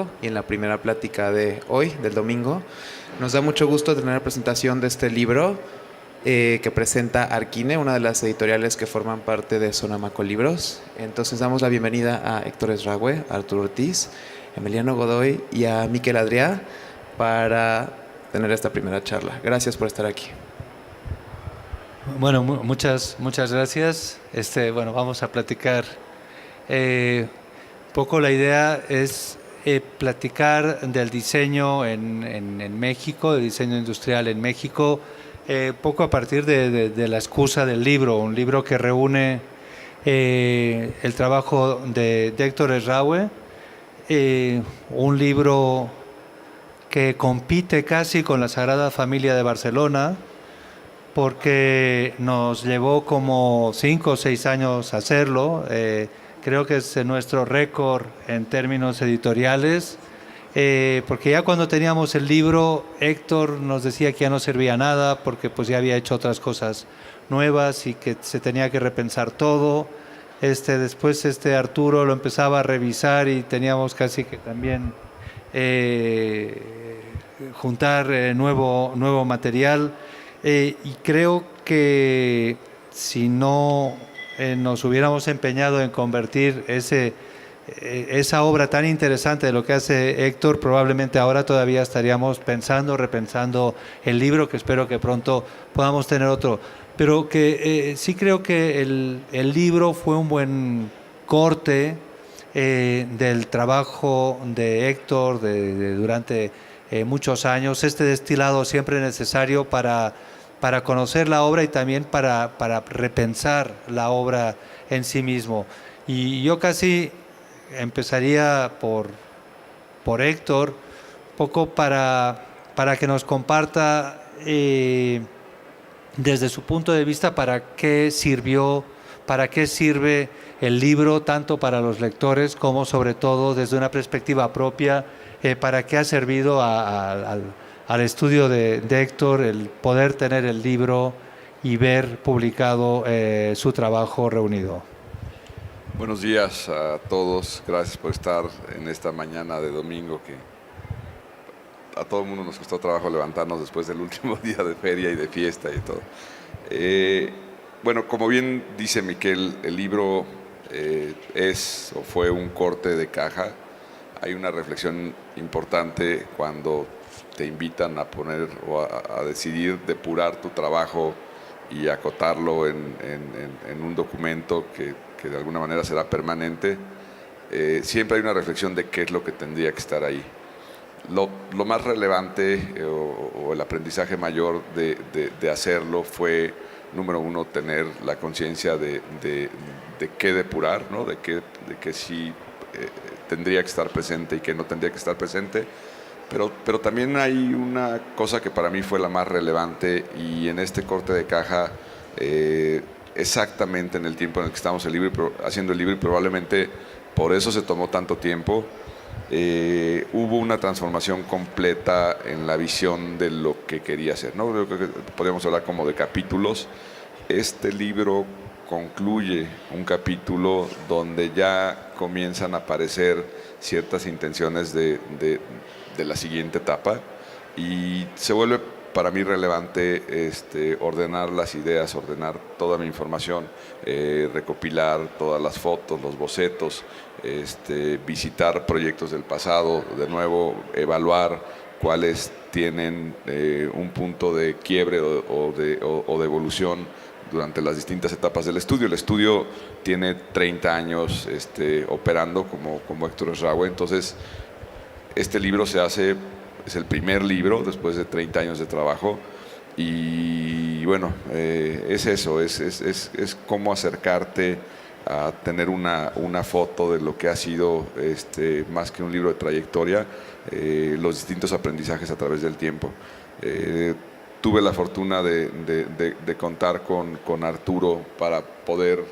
México y en la primera plática de hoy, del domingo. Nos da mucho gusto tener la presentación de este libro que presenta Arquine, una de las editoriales que forman parte de Sonamaco Libros. Entonces damos la bienvenida a Héctor Ezrahue, a Arturo Ortiz, Emiliano Godoy y a Miquel Adrià para tener esta primera charla. Gracias por estar aquí. Bueno, muchas gracias. Bueno, vamos a platicar. Poco la idea es platicar del diseño en México, del diseño industrial en México, poco a partir de la excusa del libro, un libro que reúne el trabajo de Héctor Ezrahue, un libro que compite casi con la Sagrada Familia de Barcelona, porque nos llevó como 5 o 6 años hacerlo. Creo que es nuestro récord en términos editoriales, porque ya cuando teníamos el libro, Héctor nos decía que ya no servía nada, porque pues ya había hecho otras cosas nuevas y que se tenía que repensar todo. Después Arturo lo empezaba a revisar y teníamos casi que también juntar nuevo material. Y creo que si no nos hubiéramos empeñado en convertir esa obra tan interesante de lo que hace Héctor, probablemente ahora todavía estaríamos repensando el libro, que espero que pronto podamos tener otro. Pero que sí creo que el libro fue un buen corte del trabajo de Héctor durante muchos años. Destilado siempre necesario para conocer la obra y también para repensar la obra en sí mismo. Y yo casi empezaría por Héctor, poco para que nos comparta desde su punto de vista para qué sirve el libro, tanto para los lectores como sobre todo desde una perspectiva propia, para qué ha servido al estudio de Héctor el poder tener el libro y ver publicado su trabajo reunido. Buenos días a todos, gracias por estar en esta mañana de domingo que a todo el mundo nos costó trabajo levantarnos después del último día de feria y de fiesta y todo. Bueno, como bien dice Miquel, el libro es o fue un corte de caja. Hay una reflexión importante cuando te invitan a poner o a decidir depurar tu trabajo y acotarlo en un documento que de alguna manera será permanente. Siempre hay una reflexión de qué es lo que tendría que estar ahí. Lo más relevante o el aprendizaje mayor de hacerlo fue, número uno, tener la conciencia de qué depurar, ¿no? de qué sí tendría que estar presente y qué no tendría que estar presente. Pero también hay una cosa que para mí fue la más relevante, y en este corte de caja, exactamente en el tiempo en el que estamos haciendo el libro, y probablemente por eso se tomó tanto tiempo, hubo una transformación completa en la visión de lo que quería hacer, ¿no? Yo creo que podríamos hablar como de capítulos. Este libro concluye un capítulo donde ya comienzan a aparecer ciertas intenciones de la siguiente etapa, y se vuelve para mí relevante ordenar las ideas, ordenar toda mi información, recopilar todas las fotos, los bocetos, visitar proyectos del pasado, de nuevo evaluar cuáles tienen un punto de quiebre o de evolución durante las distintas etapas del estudio. El estudio tiene 30 años operando como Héctor Ezrahue, entonces este libro es el primer libro después de 30 años de trabajo, y bueno, es eso, es cómo acercarte a tener una foto de lo que ha sido, más que un libro de trayectoria, los distintos aprendizajes a través del tiempo. Tuve la fortuna de contar con Arturo para poder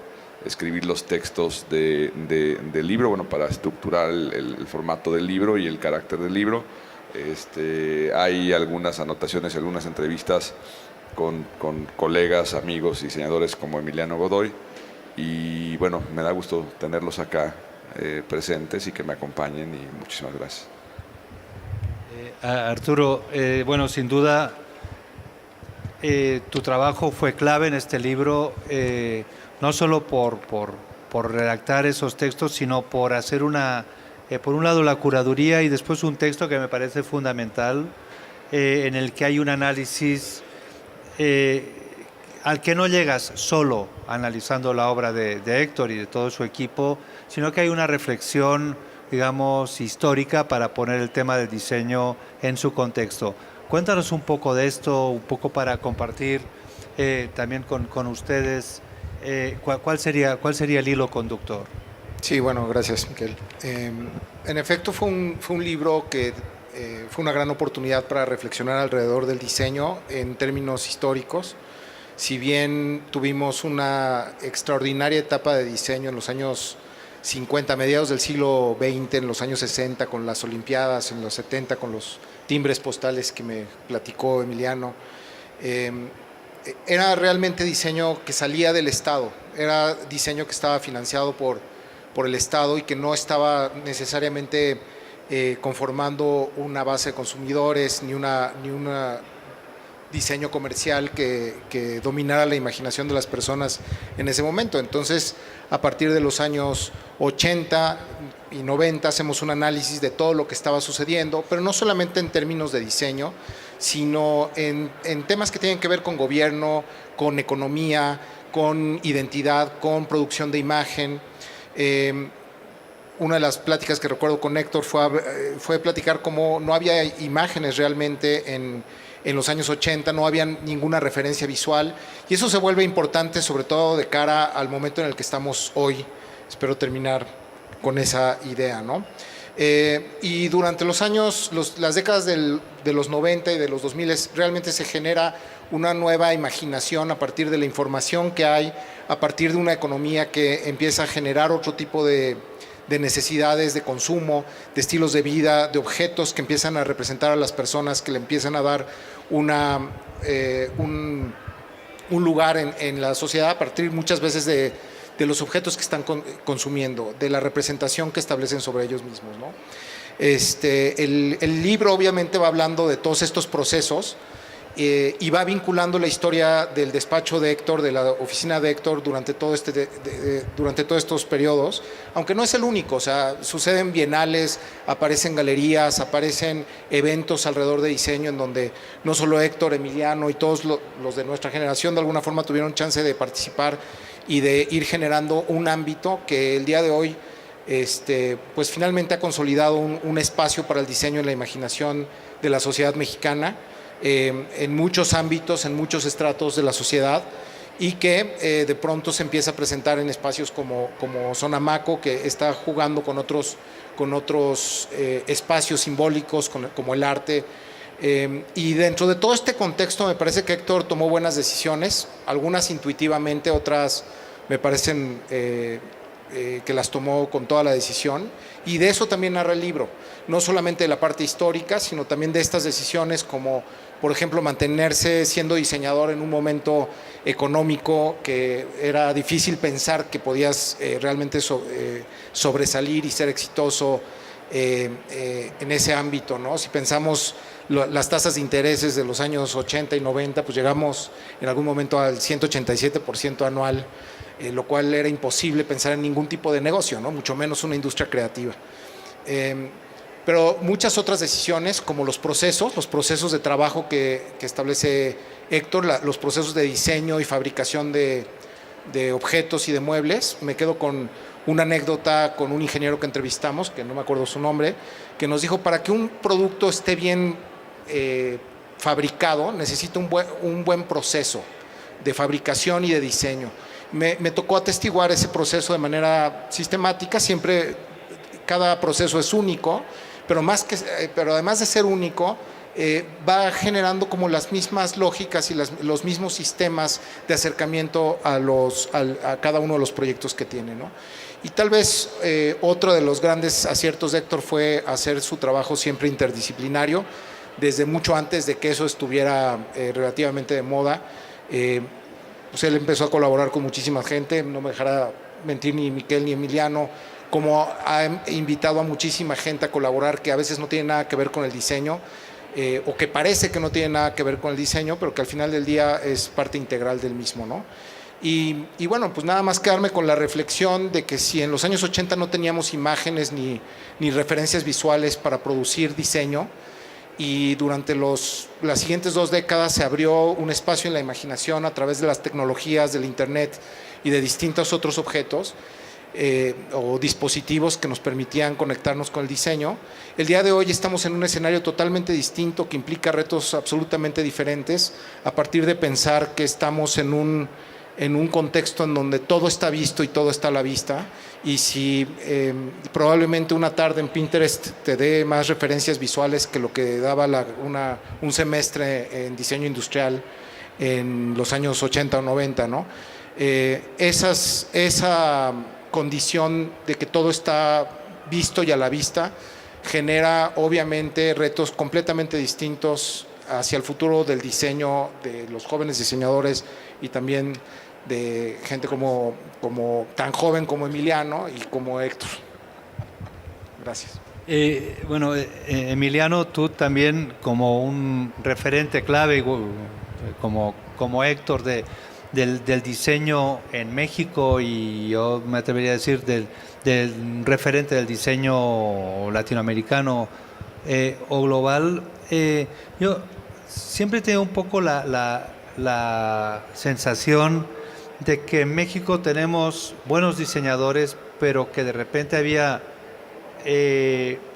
escribir los textos del libro, bueno, para estructurar el formato del libro y el carácter del libro. Hay algunas anotaciones, algunas entrevistas con colegas, amigos, diseñadores como Emiliano Godoy, y bueno, me da gusto tenerlos acá presentes y que me acompañen, y muchísimas gracias. Arturo, bueno, sin duda tu trabajo fue clave en este libro, no solo por redactar esos textos, sino por hacer por un lado la curaduría y después un texto que me parece fundamental, en el que hay un análisis al que no llegas solo analizando la obra de Héctor y de todo su equipo, sino que hay una reflexión, digamos, histórica para poner el tema del diseño en su contexto. Cuéntanos un poco de esto, un poco para compartir también con ustedes cuál sería el hilo conductor. Sí, bueno, gracias, Miquel. En efecto, fue un libro que fue una gran oportunidad para reflexionar alrededor del diseño en términos históricos. Si bien tuvimos una extraordinaria etapa de diseño en los años 50, mediados del siglo XX, en los años 60 con las Olimpiadas, en los 70 con los timbres postales que me platicó Emiliano, era realmente diseño que salía del Estado, era diseño que estaba financiado por el Estado y que no estaba necesariamente conformando una base de consumidores ni una diseño comercial que dominara la imaginación de las personas en ese momento. Entonces, a partir de los años 80 y 90 hacemos un análisis de todo lo que estaba sucediendo, pero no solamente en términos de diseño, sino en temas que tienen que ver con gobierno, con economía, con identidad, con producción de imagen. Una de las pláticas que recuerdo con Héctor fue platicar cómo no había imágenes realmente en los años 80, no había ninguna referencia visual, y eso se vuelve importante sobre todo de cara al momento en el que estamos hoy. Espero terminar con esa idea, ¿no? Y durante los años, las décadas de los 90 y de los 2000 realmente se genera una nueva imaginación a partir de la información que hay, a partir de una economía que empieza a generar otro tipo de necesidades de consumo, de estilos de vida, de objetos que empiezan a representar a las personas, que le empiezan a dar un lugar en la sociedad a partir muchas veces de los objetos que están consumiendo, de la representación que establecen sobre ellos mismos, ¿no? El libro obviamente va hablando de todos estos procesos y va vinculando la historia del despacho de Héctor, de la oficina de Héctor durante todos estos periodos, aunque no es el único. O sea, suceden bienales, aparecen galerías, aparecen eventos alrededor de diseño en donde no solo Héctor, Emiliano y todos los de nuestra generación de alguna forma tuvieron chance de participar y de ir generando un ámbito que el día de hoy pues finalmente ha consolidado un espacio para el diseño en la imaginación de la sociedad mexicana, en muchos ámbitos, en muchos estratos de la sociedad, y que de pronto se empieza a presentar en espacios como Sonamaco, que está jugando con otros espacios simbólicos como el arte. Y dentro de todo este contexto me parece que Héctor tomó buenas decisiones, algunas intuitivamente, otras me parecen que las tomó con toda la decisión, y de eso también narra el libro, no solamente de la parte histórica, sino también de estas decisiones como, por ejemplo, mantenerse siendo diseñador en un momento económico que era difícil pensar que podías realmente sobresalir y ser exitoso en ese ámbito, ¿no? Si pensamos las tasas de intereses de los años 80 y 90, pues llegamos en algún momento al 187% anual, lo cual era imposible pensar en ningún tipo de negocio, ¿no? Mucho menos una industria creativa. Pero muchas otras decisiones, como los procesos de trabajo que establece Héctor, los procesos de diseño y fabricación de objetos y de muebles. Me quedo con una anécdota con un ingeniero que entrevistamos, que no me acuerdo su nombre, que nos dijo: para que un producto esté bien fabricado, necesita un buen proceso de fabricación y de diseño. Me tocó atestiguar ese proceso de manera sistemática. Siempre cada proceso es único, pero además de ser único, va generando como las mismas lógicas y los mismos sistemas de acercamiento a cada uno de los proyectos que tiene, ¿no? Y tal vez otro de los grandes aciertos de Héctor fue hacer su trabajo siempre interdisciplinario, desde mucho antes de que eso estuviera relativamente de moda. Pues él empezó a colaborar con muchísima gente, no me dejará mentir ni Miquel ni Emiliano, como ha invitado a muchísima gente a colaborar que a veces no tiene nada que ver con el diseño, o que parece que no tiene nada que ver con el diseño, pero que al final del día es parte integral del mismo, ¿no? Y bueno, pues nada más quedarme con la reflexión de que si en los años 80 no teníamos imágenes ni referencias visuales para producir diseño, y durante las siguientes 2 décadas se abrió un espacio en la imaginación a través de las tecnologías, del internet y de distintos otros objetos o dispositivos que nos permitían conectarnos con el diseño. El día de hoy estamos en un escenario totalmente distinto que implica retos absolutamente diferentes, a partir de pensar que estamos en un contexto en donde todo está visto y todo está a la vista, y si probablemente una tarde en Pinterest te dé más referencias visuales que lo que daba un semestre en diseño industrial en los años 80 o 90, ¿no? Esa condición de que todo está visto y a la vista genera obviamente retos completamente distintos hacia el futuro del diseño de los jóvenes diseñadores y también de gente como tan joven como Emiliano y como Héctor. Gracias. Bueno, Emiliano, tú también como un referente clave, como Héctor, del diseño en México, y yo me atrevería a decir del referente del diseño latinoamericano o global. Yo siempre tengo un poco la sensación de que en México tenemos buenos diseñadores, pero que de repente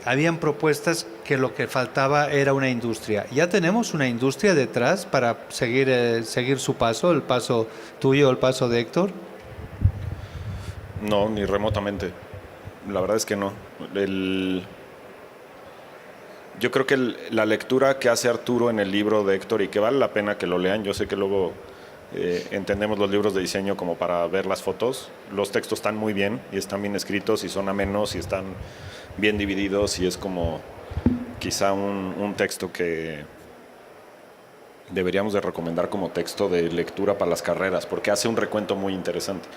habían propuestas que lo que faltaba era una industria. ¿Ya tenemos una industria detrás para seguir su paso, el paso tuyo, el paso de Héctor? No, ni remotamente. La verdad es que no. Yo creo que la lectura que hace Arturo en el libro de Héctor, y que vale la pena que lo lean, yo sé que luego entendemos los libros de diseño como para ver las fotos. Los textos están muy bien y están bien escritos y son amenos y están bien divididos, y es como quizá un texto que deberíamos de recomendar como texto de lectura para las carreras, porque hace un recuento muy interesante.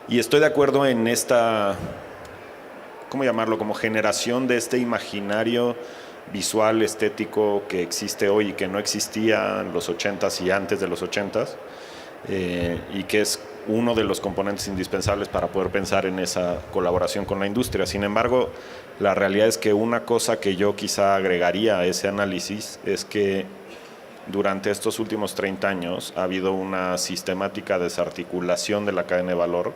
Y estoy de acuerdo en esta, ¿cómo llamarlo?, como generación de este imaginario visual, estético que existe hoy y que no existía en los 80s y antes de los 80s, y que es uno de los componentes indispensables para poder pensar en esa colaboración con la industria. Sin embargo, la realidad es que una cosa que yo quizá agregaría a ese análisis es que durante estos últimos 30 años ha habido una sistemática desarticulación de la cadena de valor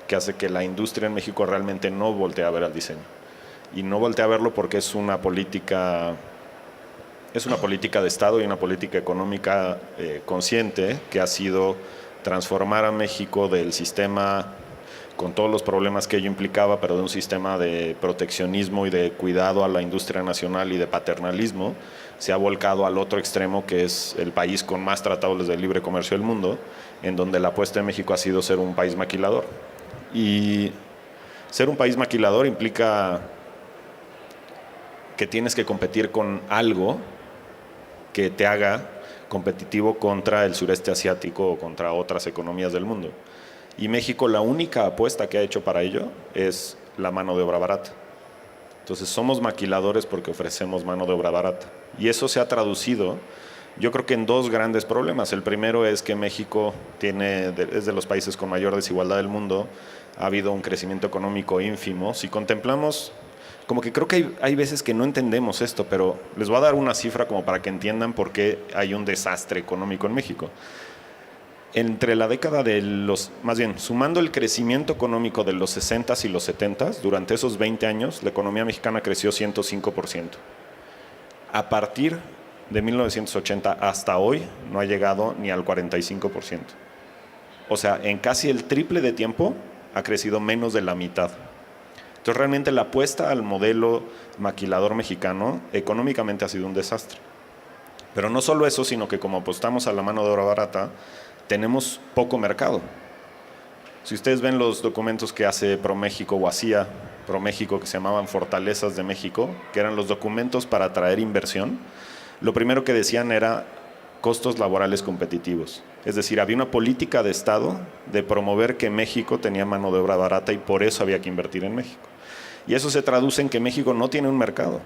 que hace que la industria en México realmente no voltee a ver al diseño. Y no voltea a verlo porque es una política de Estado y una política económica consciente, que ha sido transformar a México del sistema, con todos los problemas que ello implicaba, pero de un sistema de proteccionismo y de cuidado a la industria nacional y de paternalismo, se ha volcado al otro extremo, que es el país con más tratados de libre comercio del mundo, en donde la apuesta de México ha sido ser un país maquilador. Y ser un país maquilador implica que tienes que competir con algo que te haga competitivo contra el sureste asiático o contra otras economías del mundo. Y México, la única apuesta que ha hecho para ello es la mano de obra barata. Entonces somos maquiladores porque ofrecemos mano de obra barata. Y eso se ha traducido, yo creo que en dos grandes problemas. El primero es que México es de los países con mayor desigualdad del mundo. Ha habido un crecimiento económico ínfimo. Si contemplamos, como que creo que hay veces que no entendemos esto, pero les voy a dar una cifra como para que entiendan por qué hay un desastre económico en México. Entre la década sumando el crecimiento económico de los 60s y los 70s, durante esos 20 años, la economía mexicana creció 105%. A partir de 1980 hasta hoy, no ha llegado ni al 45%. O sea, en casi el triple de tiempo, ha crecido menos de la mitad. Entonces, realmente la apuesta al modelo maquilador mexicano económicamente ha sido un desastre. Pero no solo eso, sino que como apostamos a la mano de obra barata, tenemos poco mercado. Si ustedes ven los documentos que hace ProMéxico o hacía ProMéxico, que se llamaban Fortalezas de México, que eran los documentos para atraer inversión, lo primero que decían era costos laborales competitivos. Es decir, había una política de Estado de promover que México tenía mano de obra barata y por eso había que invertir en México. Y eso se traduce en que México no tiene un mercado.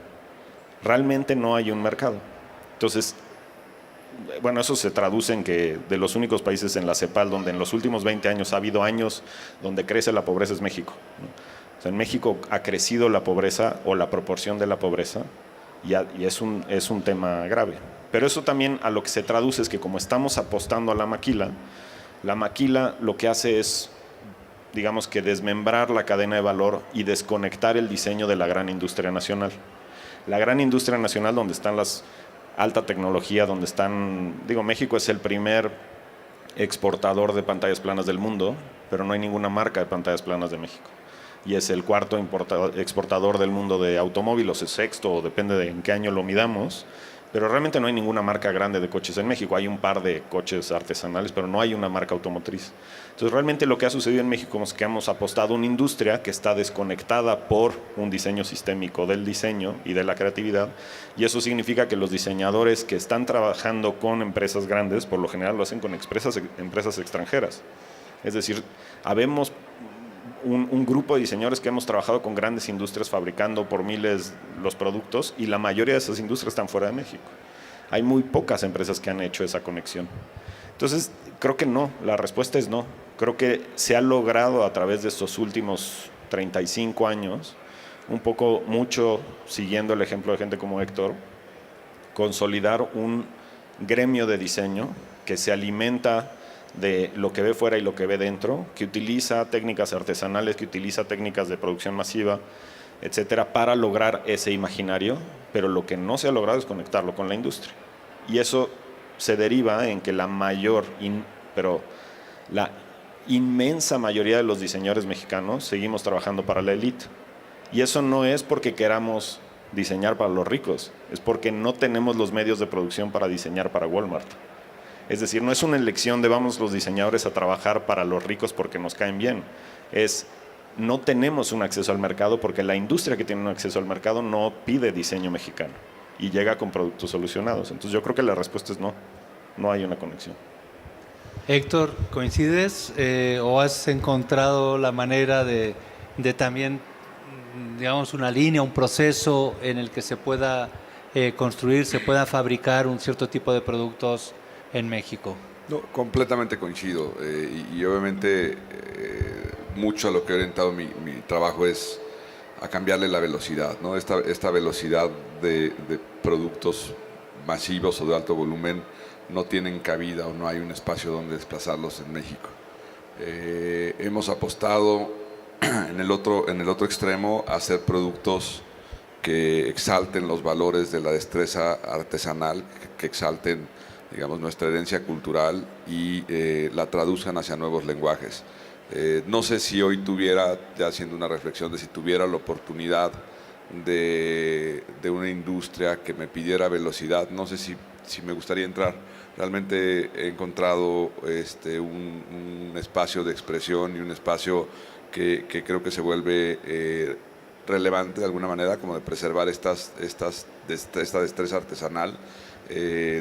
Realmente no hay un mercado. Entonces, bueno, eso se traduce en que de los únicos países en la CEPAL donde en los últimos 20 años ha habido años donde crece la pobreza es México, ¿no? O sea, en México ha crecido la pobreza o la proporción de la pobreza y es un tema grave. Pero eso también a lo que se traduce es que como estamos apostando a la maquila lo que hace es, digamos que desmembrar la cadena de valor y desconectar el diseño de la gran industria nacional. La gran industria nacional donde están las alta tecnología, donde están, México es el primer exportador de pantallas planas del mundo, pero no hay ninguna marca de pantallas planas de México. Y es el cuarto exportador del mundo de automóviles, el sexto, o depende de en qué año lo midamos, pero realmente no hay ninguna marca grande de coches en México. Hay un par de coches artesanales, pero no hay una marca automotriz. Entonces, realmente lo que ha sucedido en México es que hemos apostado a una industria que está desconectada por un diseño sistémico del diseño y de la creatividad, y eso significa que los diseñadores que están trabajando con empresas grandes, por lo general lo hacen con empresas extranjeras. Es decir, habemos un grupo de diseñadores que hemos trabajado con grandes industrias fabricando por miles los productos y la mayoría de esas industrias están fuera de México. Hay muy pocas empresas que han hecho esa conexión. Entonces, creo que no, la respuesta es no. Creo que se ha logrado a través de estos últimos 35 años, mucho siguiendo el ejemplo de gente como Héctor, consolidar un gremio de diseño que se alimenta de lo que ve fuera y lo que ve dentro, que utiliza técnicas artesanales, que utiliza técnicas de producción masiva, etcétera, para lograr ese imaginario, pero lo que no se ha logrado es conectarlo con la industria. Y eso se deriva en que la inmensa mayoría de los diseñadores mexicanos seguimos trabajando para la élite. Y eso no es porque queramos diseñar para los ricos, es porque no tenemos los medios de producción para diseñar para Walmart. Es decir, no es una elección de vamos los diseñadores a trabajar para los ricos porque nos caen bien. No tenemos un acceso al mercado porque la industria que tiene un acceso al mercado no pide diseño mexicano y llega con productos solucionados. Entonces yo creo que la respuesta es no, no hay una conexión. Héctor, ¿coincides o has encontrado la manera de también, digamos, una línea, un proceso en el que se pueda construir, se pueda fabricar un cierto tipo de productos en México? No, completamente coincido y obviamente mucho a lo que he orientado mi trabajo es a cambiarle la velocidad, ¿no? Esta velocidad de productos masivos o de alto volumen no tienen cabida o no hay un espacio donde desplazarlos en México. Hemos apostado en el otro extremo a hacer productos que exalten los valores de la destreza artesanal, que exalten, digamos, nuestra herencia cultural y la traduzcan hacia nuevos lenguajes. No sé si hoy tuviera, ya haciendo una reflexión de si tuviera la oportunidad de una industria que me pidiera velocidad, no sé si me gustaría entrar. Realmente he encontrado un espacio de expresión y un espacio que creo que se vuelve relevante de alguna manera, como de preservar esta destreza artesanal,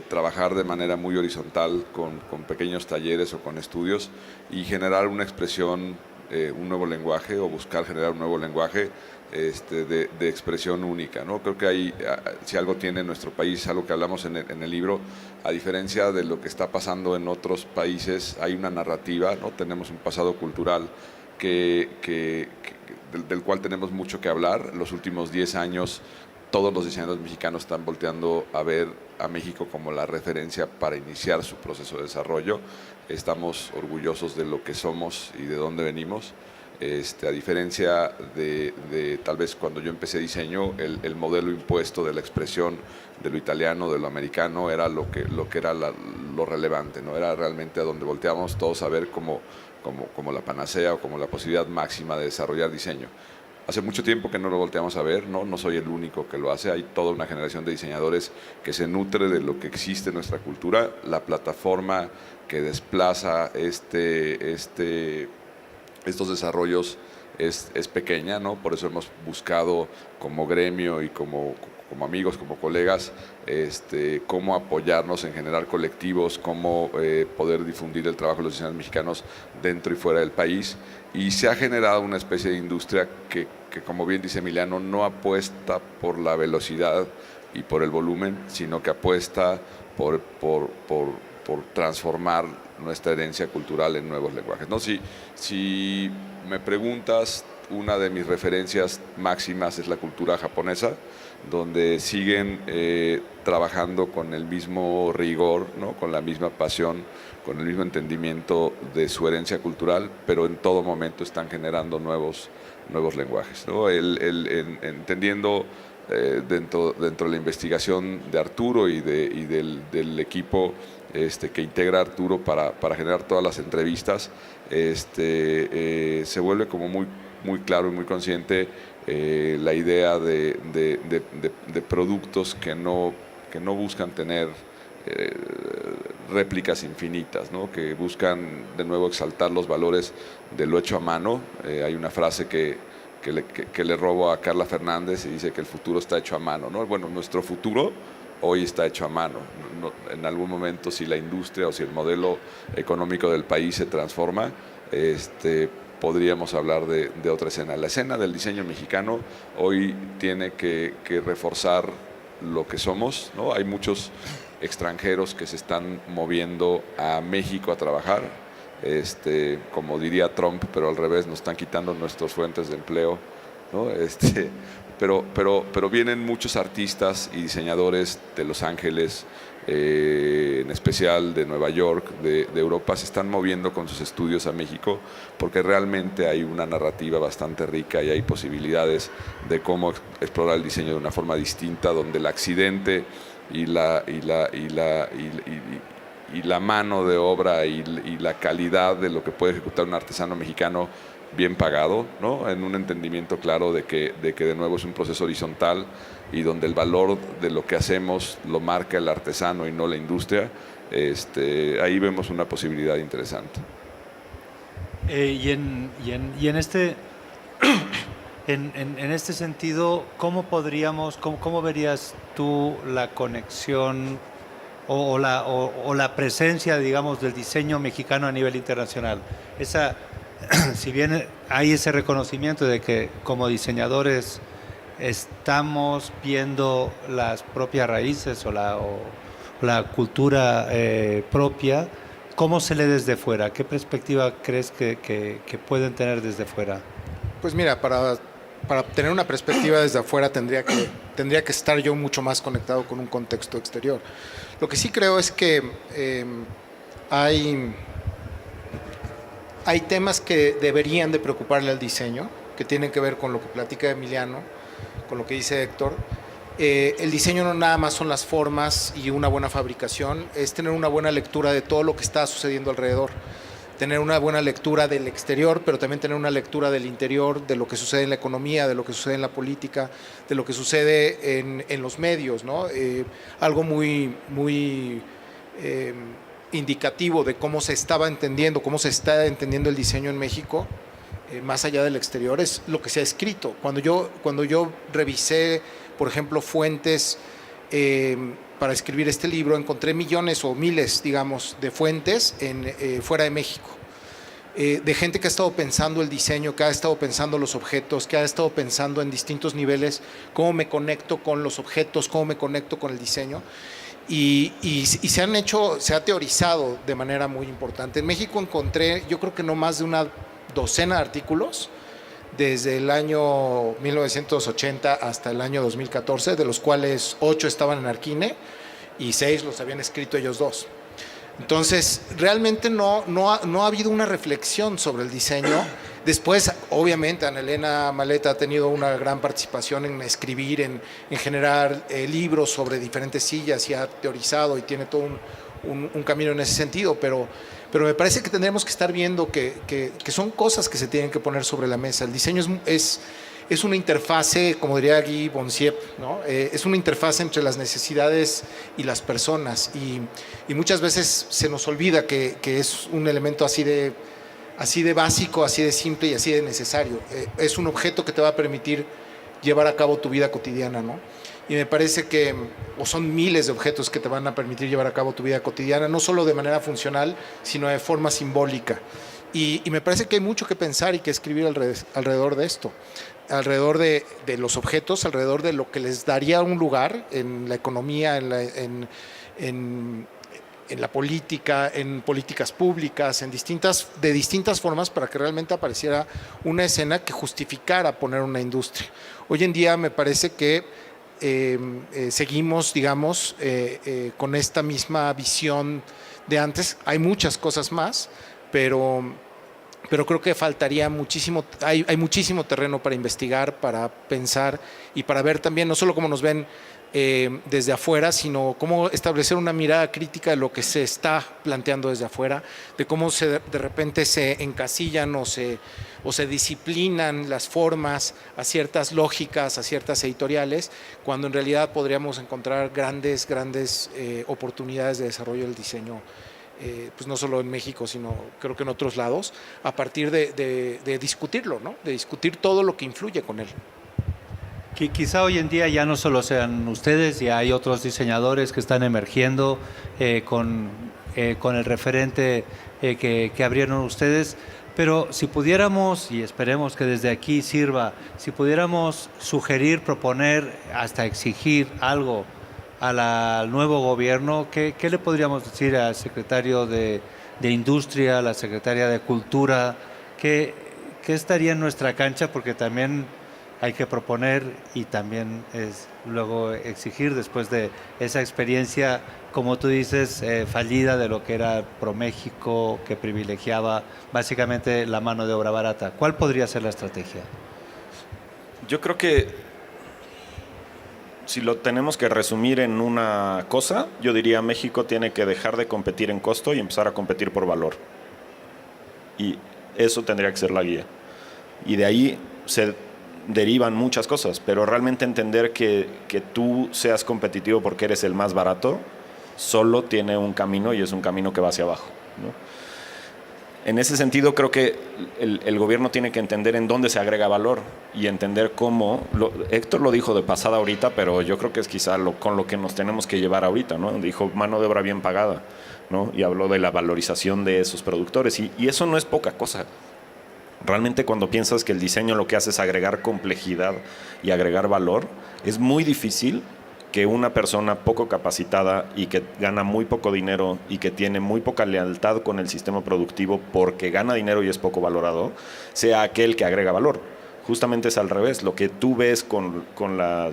trabajar de manera muy horizontal con pequeños talleres o con estudios y generar una expresión, un nuevo lenguaje o buscar generar un nuevo lenguaje de expresión única, ¿no? Creo que si algo tiene nuestro país, algo que hablamos en el libro, a diferencia de lo que está pasando en otros países, hay una narrativa, ¿no? Tenemos un pasado cultural del cual tenemos mucho que hablar. Los últimos 10 años todos los diseñadores mexicanos están volteando a ver a México como la referencia para iniciar su proceso de desarrollo. Estamos orgullosos de lo que somos y de dónde venimos. A diferencia de tal vez cuando yo empecé diseño, el modelo impuesto de la expresión de lo italiano, de lo americano, era lo que era lo relevante, ¿no? Era realmente a donde volteábamos todos a ver como la panacea o como la posibilidad máxima de desarrollar diseño. Hace mucho tiempo que no lo volteamos a ver, no soy el único que lo hace, hay toda una generación de diseñadores que se nutre de lo que existe en nuestra cultura. La plataforma que desplaza estos desarrollos es pequeña, ¿no? Por eso hemos buscado como gremio y como amigos, como colegas, cómo apoyarnos en generar colectivos, cómo poder difundir el trabajo de los diseñadores mexicanos dentro y fuera del país. Y se ha generado una especie de industria que como bien dice Emiliano, no apuesta por la velocidad y por el volumen, sino que apuesta por transformar nuestra herencia cultural en nuevos lenguajes, ¿no? Si me preguntas, una de mis referencias máximas es la cultura japonesa, donde siguen trabajando con el mismo rigor, ¿no? Con la misma pasión, con el mismo entendimiento de su herencia cultural, pero en todo momento están generando nuevos lenguajes, ¿no? Entendiendo dentro de la investigación de Arturo y del equipo que integra Arturo para generar todas las entrevistas, se vuelve como muy claro y muy consciente la idea de productos que no buscan tener réplicas infinitas, ¿no? Que buscan de nuevo exaltar los valores de lo hecho a mano. Hay una frase que le robo a Carla Fernández y dice que el futuro está hecho a mano, ¿no? Bueno, nuestro futuro hoy está hecho a mano. En algún momento, si la industria o si el modelo económico del país se transforma, podríamos hablar de otra escena. La escena del diseño mexicano hoy tiene que reforzar lo que somos, ¿no? Hay muchos extranjeros que se están moviendo a México a trabajar, como diría Trump, pero al revés, nos están quitando nuestras fuentes de empleo, ¿no? Pero vienen muchos artistas y diseñadores de Los Ángeles, en especial de Nueva York, de Europa, se están moviendo con sus estudios a México porque realmente hay una narrativa bastante rica y hay posibilidades de cómo explorar el diseño de una forma distinta, donde el accidente y la mano de obra y la calidad de lo que puede ejecutar un artesano mexicano bien pagado, ¿no? En un entendimiento claro de que de nuevo es un proceso horizontal y donde el valor de lo que hacemos lo marca el artesano y no la industria. Ahí vemos una posibilidad interesante. En este sentido, ¿cómo verías tú la conexión o la presencia, digamos, del diseño mexicano a nivel internacional? Si bien hay ese reconocimiento de que como diseñadores estamos viendo las propias raíces o la cultura propia, ¿cómo se lee desde fuera? ¿Qué perspectiva crees que pueden tener desde fuera? Pues mira, para tener una perspectiva desde afuera tendría que estar yo mucho más conectado con un contexto exterior. Lo que sí creo es que hay temas que deberían de preocuparle al diseño, que tienen que ver con lo que platica Emiliano, con lo que dice Héctor. El diseño no nada más son las formas y una buena fabricación, es tener una buena lectura de todo lo que está sucediendo alrededor, tener una buena lectura del exterior, pero también tener una lectura del interior, de lo que sucede en la economía, de lo que sucede en la política, de lo que sucede en los medios, ¿no? Algo muy indicativo de cómo se está entendiendo el diseño en México, más allá del exterior, es lo que se ha escrito. Cuando yo revisé, por ejemplo, fuentes para escribir este libro, encontré millones o miles, digamos, de fuentes fuera de México, de gente que ha estado pensando el diseño, que ha estado pensando los objetos, que ha estado pensando en distintos niveles, cómo me conecto con los objetos, cómo me conecto con el diseño. Y se ha teorizado de manera muy importante. En México encontré, yo creo que no más de una docena de artículos desde el año 1980 hasta el año 2014, de los cuales 8 estaban en Arquine y 6 los habían escrito ellos dos. Entonces, realmente no ha habido una reflexión sobre el diseño. Después, obviamente, Ana Elena Maleta ha tenido una gran participación en escribir, en generar libros sobre diferentes sillas y ha teorizado y tiene todo un camino en ese sentido, pero me parece que tendremos que estar viendo que son cosas que se tienen que poner sobre la mesa. El diseño es una interfase, como diría Guy Bonciep, ¿no? Es una interfase entre las necesidades y las personas y muchas veces se nos olvida que es un elemento así de básico, así de simple y así de necesario. Es un objeto que te va a permitir llevar a cabo tu vida cotidiana, ¿no? Y me parece que son miles de objetos que te van a permitir llevar a cabo tu vida cotidiana, no solo de manera funcional, sino de forma simbólica. Y me parece que hay mucho que pensar y que escribir alrededor de esto, alrededor de los objetos, alrededor de lo que les daría un lugar en la economía, en la política, en políticas públicas, de distintas formas, para que realmente apareciera una escena que justificara poner una industria. Hoy en día me parece que seguimos, digamos, con esta misma visión de antes. Hay muchas cosas más, pero creo que faltaría muchísimo, hay muchísimo terreno para investigar, para pensar y para ver también, no solo cómo nos ven desde afuera, sino cómo establecer una mirada crítica de lo que se está planteando desde afuera, de cómo de repente se encasillan o se disciplinan las formas a ciertas lógicas, a ciertas editoriales, cuando en realidad podríamos encontrar grandes oportunidades de desarrollo del diseño, pues no solo en México, sino creo que en otros lados, a partir de discutirlo, ¿no? De discutir todo lo que influye con él. Quizá hoy en día ya no solo sean ustedes, ya hay otros diseñadores que están emergiendo con el referente que abrieron ustedes, pero si pudiéramos, y esperemos que desde aquí sirva, si pudiéramos sugerir, proponer, hasta exigir algo al nuevo gobierno, ¿qué le podríamos decir al secretario de Industria, a la secretaria de Cultura? ¿Qué estaría en nuestra cancha? Porque también hay que proponer y también es luego exigir después de esa experiencia, como tú dices, fallida de lo que era ProMéxico, que privilegiaba básicamente la mano de obra barata. ¿Cuál podría ser la estrategia? Yo creo que si lo tenemos que resumir en una cosa, yo diría México tiene que dejar de competir en costo y empezar a competir por valor. Y eso tendría que ser la guía. Y de ahí se derivan muchas cosas, pero realmente entender que tú seas competitivo porque eres el más barato, solo tiene un camino y es un camino que va hacia abajo, ¿no? En ese sentido creo que el gobierno tiene que entender en dónde se agrega valor y entender cómo, Héctor lo dijo de pasada ahorita, pero yo creo que es quizá con lo que nos tenemos que llevar ahorita, ¿no? Dijo mano de obra bien pagada, ¿no? Y habló de la valorización de esos productores y eso no es poca cosa. Realmente cuando piensas que el diseño lo que hace es agregar complejidad y agregar valor, es muy difícil que una persona poco capacitada y que gana muy poco dinero y que tiene muy poca lealtad con el sistema productivo porque gana dinero y es poco valorado, sea aquel que agrega valor. Justamente es al revés. Lo que tú ves con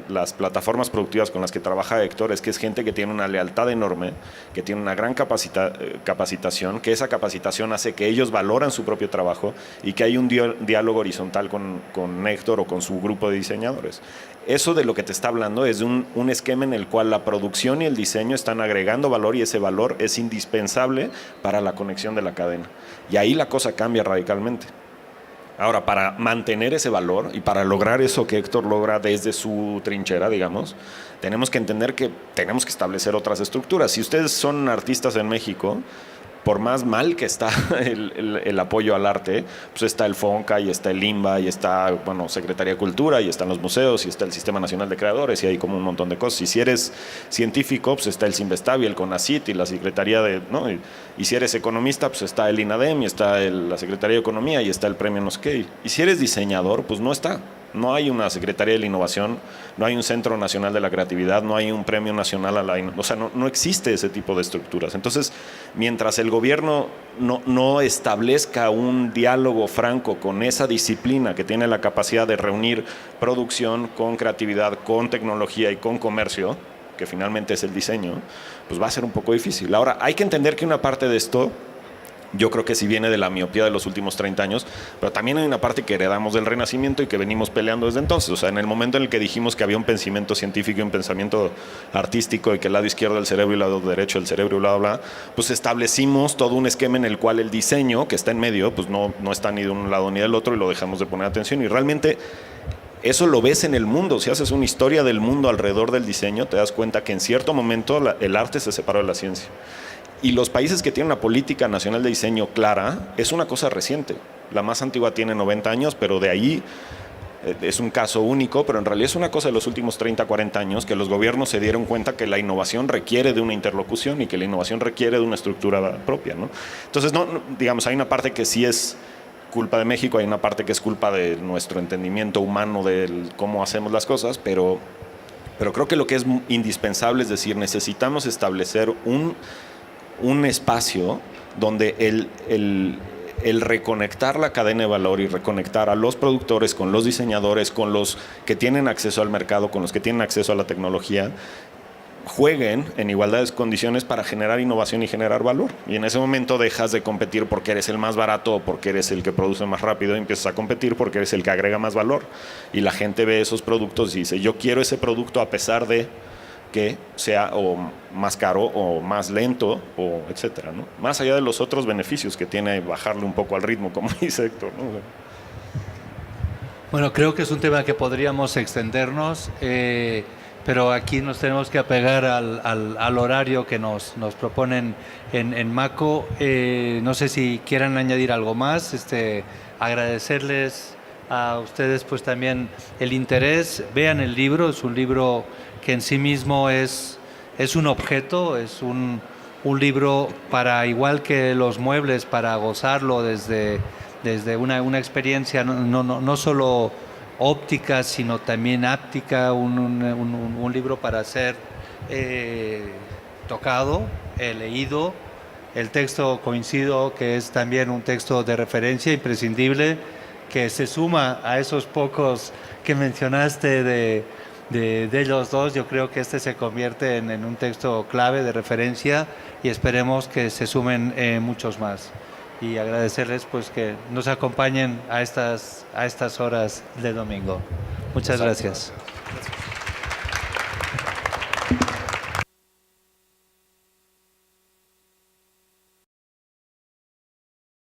las plataformas productivas con las que trabaja Héctor es que es gente que tiene una lealtad enorme, que tiene una gran capacitación, que esa capacitación hace que ellos valoran su propio trabajo y que hay un diálogo horizontal con Héctor o con su grupo de diseñadores. Eso de lo que te está hablando es de un esquema en el cual la producción y el diseño están agregando valor y ese valor es indispensable para la conexión de la cadena. Y ahí la cosa cambia radicalmente. Ahora, para mantener ese valor y para lograr eso que Héctor logra desde su trinchera, digamos, tenemos que entender que tenemos que establecer otras estructuras. Si ustedes son artistas en México, por más mal que está el apoyo al arte, pues está el FONCA y está el INBA y está, bueno, Secretaría de Cultura y están los museos y está el Sistema Nacional de Creadores y hay como un montón de cosas. Y si eres científico, pues está el Sinvestav y el CONACYT y la Secretaría de, ¿no? Y si eres economista, pues está el INADEM y está la Secretaría de Economía y está el premio no sé qué. Y si eres diseñador, pues no está. No hay una Secretaría de la Innovación, no hay un Centro Nacional de la Creatividad, no hay un Premio Nacional a la Innovación. O sea, no existe ese tipo de estructuras. Entonces, mientras el gobierno no establezca un diálogo franco con esa disciplina que tiene la capacidad de reunir producción con creatividad, con tecnología y con comercio, que finalmente es el diseño, pues va a ser un poco difícil. Ahora, hay que entender que una parte de esto, yo creo que sí viene de la miopía de los últimos 30 años, pero también hay una parte que heredamos del Renacimiento y que venimos peleando desde entonces. O sea, en el momento en el que dijimos que había un pensamiento científico y un pensamiento artístico y que el lado izquierdo del cerebro y el lado derecho del cerebro y bla, bla, bla, pues establecimos todo un esquema en el cual el diseño, que está en medio, pues no está ni de un lado ni del otro y lo dejamos de poner atención. Y realmente eso lo ves en el mundo. Si haces una historia del mundo alrededor del diseño, te das cuenta que en cierto momento el arte se separó de la ciencia. Y los países que tienen una política nacional de diseño clara es una cosa reciente. La más antigua tiene 90 años, pero de ahí es un caso único, pero en realidad es una cosa de los últimos 30, 40 años que los gobiernos se dieron cuenta que la innovación requiere de una interlocución y que la innovación requiere de una estructura propia, ¿no? Entonces, digamos, hay una parte que sí es culpa de México, hay una parte que es culpa de nuestro entendimiento humano de cómo hacemos las cosas, pero creo que lo que es indispensable es decir, necesitamos establecer un espacio donde el reconectar la cadena de valor y reconectar a los productores con los diseñadores, con los que tienen acceso al mercado, con los que tienen acceso a la tecnología, jueguen en igualdad de condiciones para generar innovación y generar valor. Y en ese momento dejas de competir porque eres el más barato o porque eres el que produce más rápido, y empiezas a competir porque eres el que agrega más valor. Y la gente ve esos productos y dice, yo quiero ese producto a pesar de que sea o más caro o más lento, o etcétera, ¿no? Más allá de los otros beneficios que tiene bajarle un poco al ritmo, como dice Héctor, ¿no? Bueno, creo que es un tema que podríamos extendernos, pero aquí nos tenemos que apegar al horario que nos proponen en Mako. No sé si quieran añadir algo más, agradecerles a ustedes pues también el interés. Vean el libro, es un libro que en sí mismo es un objeto, es un libro para, igual que los muebles, para gozarlo desde una experiencia no solo óptica, sino también áptica, un libro para ser tocado, leído. El texto, coincido, que es también un texto de referencia imprescindible, que se suma a esos pocos que mencionaste de ellos dos. Yo creo que se convierte en un texto clave de referencia, y esperemos que se sumen muchos más. Y agradecerles pues que nos acompañen a estas horas de domingo. Muchas gracias.